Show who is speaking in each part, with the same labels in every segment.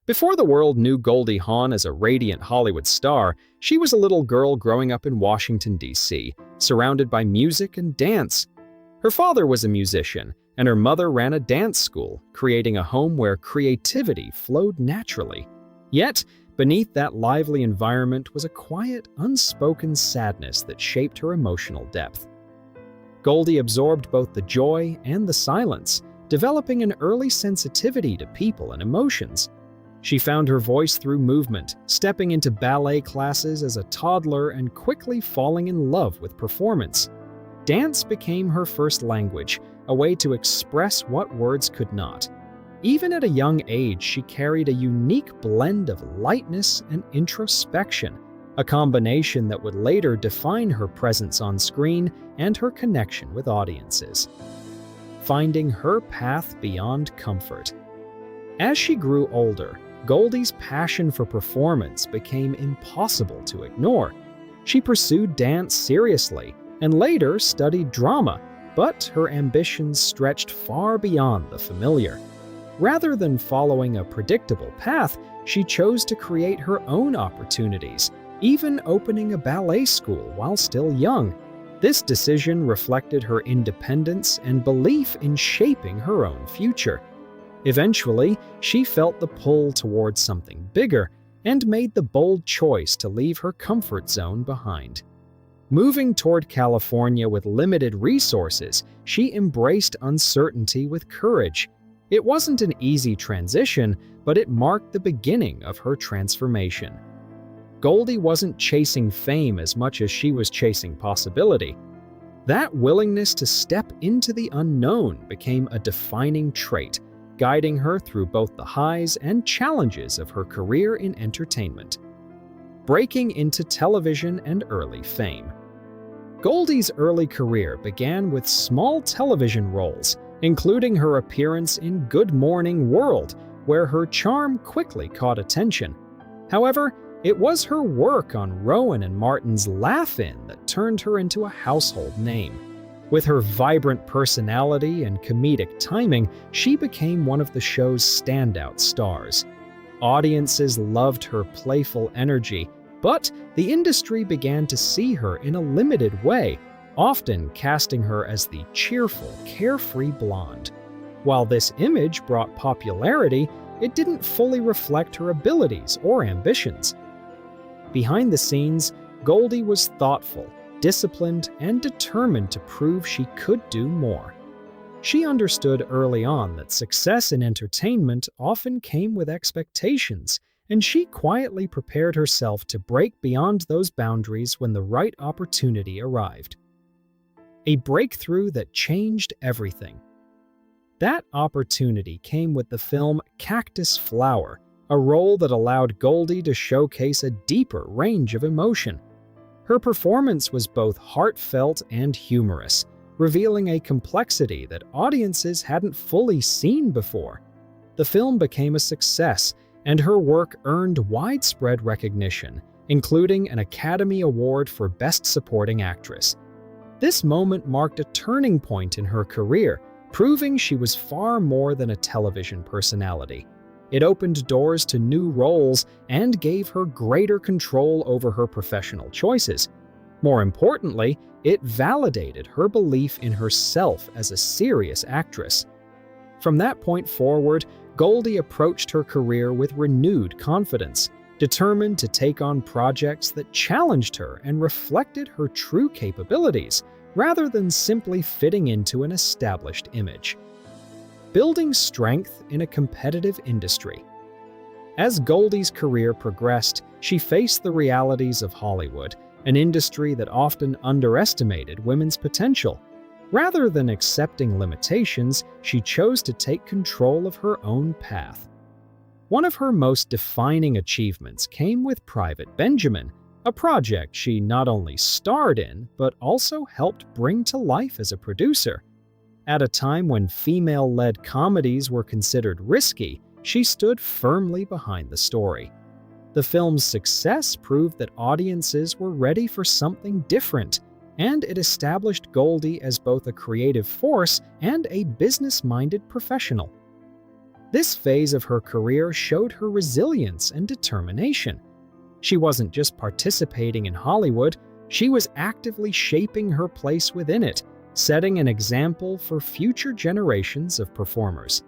Speaker 1: Before the world knew Goldie Hawn as a radiant Hollywood star, she was a little girl growing up in Washington, D.C., surrounded by music and dance. Her father was a musician, and her mother ran a dance school, creating a home where creativity flowed naturally. Yet, beneath that lively environment was a quiet, unspoken sadness that shaped her emotional depth. Goldie absorbed both the joy and the silence, developing an early sensitivity to people and emotions. She found her voice through movement, stepping into ballet classes as a toddler and quickly falling in love with performance. Dance became her first language, a way to express what words could not. Even at a young age, she carried a unique blend of lightness and introspection, a combination that would later define her presence on screen and her connection with audiences. Finding her path beyond comfort. As she grew older, Goldie's passion for performance became impossible to ignore. She pursued dance seriously and later studied drama, but her ambitions stretched far beyond the familiar. Rather than following a predictable path, she chose to create her own opportunities, even opening a ballet school while still young. This decision reflected her independence and belief in shaping her own future. Eventually, she felt the pull towards something bigger and made the bold choice to leave her comfort zone behind. Moving toward California with limited resources, she embraced uncertainty with courage. It wasn't an easy transition, but it marked the beginning of her transformation. Goldie wasn't chasing fame as much as she was chasing possibility. That willingness to step into the unknown became a defining trait, guiding her through both the highs and challenges of her career in entertainment. Breaking into television and early fame. Goldie's early career began with small television roles, including her appearance in Good Morning World, where her charm quickly caught attention. However, it was her work on Rowan and Martin's Laugh-In that turned her into a household name. With her vibrant personality and comedic timing, she became one of the show's standout stars. Audiences loved her playful energy, but the industry began to see her in a limited way, often casting her as the cheerful, carefree blonde. While this image brought popularity, it didn't fully reflect her abilities or ambitions. Behind the scenes, Goldie was thoughtful, disciplined, and determined to prove she could do more. She understood early on that success in entertainment often came with expectations, and she quietly prepared herself to break beyond those boundaries when the right opportunity arrived. A breakthrough that changed everything. That opportunity came with the film Cactus Flower, a role that allowed Goldie to showcase a deeper range of emotion. Her performance was both heartfelt and humorous, revealing a complexity that audiences hadn't fully seen before. The film became a success, and her work earned widespread recognition, including an Academy Award for Best Supporting Actress. This moment marked a turning point in her career, proving she was far more than a television personality. It opened doors to new roles and gave her greater control over her professional choices. More importantly, it validated her belief in herself as a serious actress. From that point forward, Goldie approached her career with renewed confidence, determined to take on projects that challenged her and reflected her true capabilities, rather than simply fitting into an established image. Building strength in a competitive industry. As Goldie's career progressed, she faced the realities of Hollywood, an industry that often underestimated women's potential. Rather than accepting limitations, she chose to take control of her own path. One of her most defining achievements came with Private Benjamin, a project she not only starred in, but also helped bring to life as a producer. At a time when female-led comedies were considered risky, she stood firmly behind the story. The film's success proved that audiences were ready for something different, and it established Goldie as both a creative force and a business-minded professional. This phase of her career showed her resilience and determination. She wasn't just participating in Hollywood, she was actively shaping her place within it, setting an example for future generations of performers.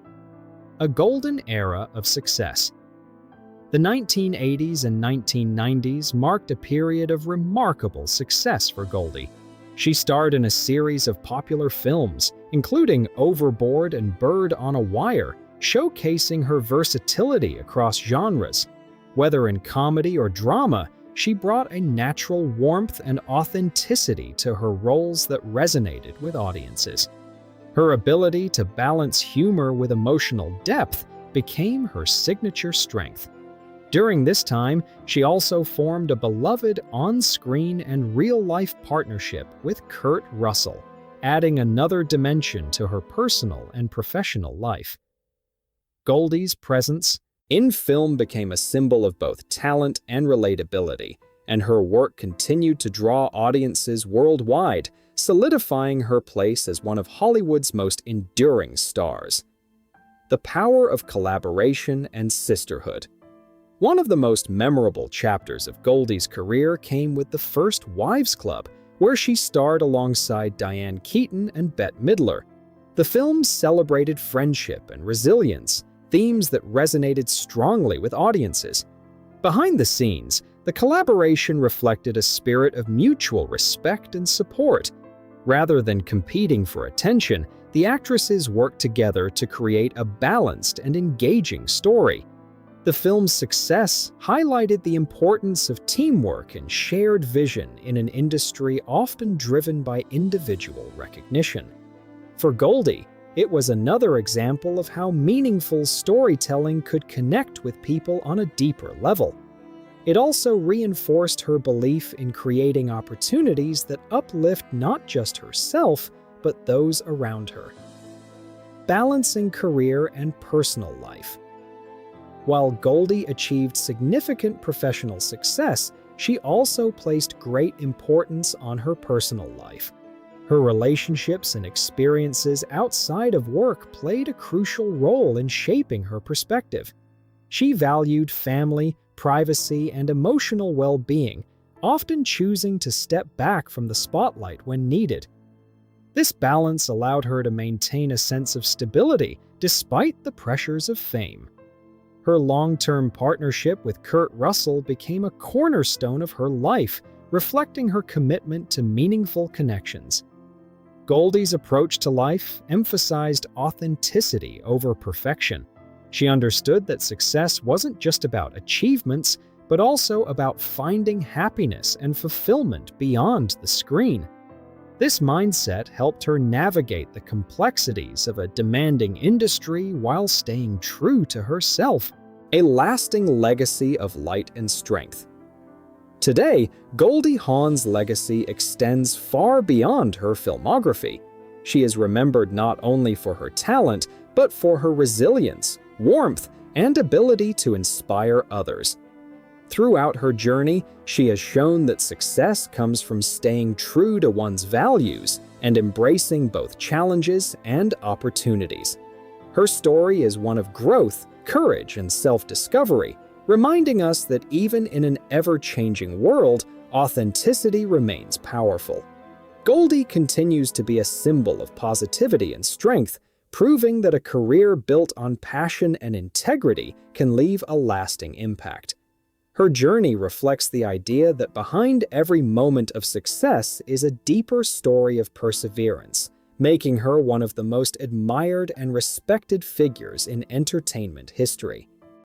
Speaker 1: A golden era of success. The 1980s and 1990s marked a period of remarkable success for Goldie. She starred in a series of popular films, including Overboard and Bird on a Wire, showcasing her versatility across genres. Whether in comedy or drama, she brought a natural warmth and authenticity to her roles that resonated with audiences. Her ability to balance humor with emotional depth became her signature strength. During this time, she also formed a beloved on-screen and real-life partnership with Kurt Russell, adding another dimension to her personal and professional life. Goldie's presence in film became a symbol of both talent and relatability, and her work continued to draw audiences worldwide, solidifying her place as one of Hollywood's most enduring stars. The power of collaboration and sisterhood. One of the most memorable chapters of Goldie's career came with The First Wives Club, where she starred alongside Diane Keaton and Bette Midler. The film celebrated friendship and resilience, themes that resonated strongly with audiences. Behind the scenes, the collaboration reflected a spirit of mutual respect and support. Rather than competing for attention, the actresses worked together to create a balanced and engaging story. The film's success highlighted the importance of teamwork and shared vision in an industry often driven by individual recognition. For Goldie, it was another example of how meaningful storytelling could connect with people on a deeper level. It also reinforced her belief in creating opportunities that uplift not just herself, but those around her. Balancing career and personal life. While Goldie achieved significant professional success, she also placed great importance on her personal life. Her relationships and experiences outside of work played a crucial role in shaping her perspective. She valued family, privacy, and emotional well-being, often choosing to step back from the spotlight when needed. This balance allowed her to maintain a sense of stability despite the pressures of fame. Her long-term partnership with Kurt Russell became a cornerstone of her life, reflecting her commitment to meaningful connections. Goldie's approach to life emphasized authenticity over perfection. She understood that success wasn't just about achievements, but also about finding happiness and fulfillment beyond the screen. This mindset helped her navigate the complexities of a demanding industry while staying true to herself. A lasting legacy of light and strength. Today, Goldie Hawn's legacy extends far beyond her filmography. She is remembered not only for her talent, but for her resilience, warmth, and ability to inspire others. Throughout her journey, she has shown that success comes from staying true to one's values and embracing both challenges and opportunities. Her story is one of growth, courage, and self-discovery, reminding us that even in an ever-changing world, authenticity remains powerful. Goldie continues to be a symbol of positivity and strength, proving that a career built on passion and integrity can leave a lasting impact. Her journey reflects the idea that behind every moment of success is a deeper story of perseverance, making her one of the most admired and respected figures in entertainment history.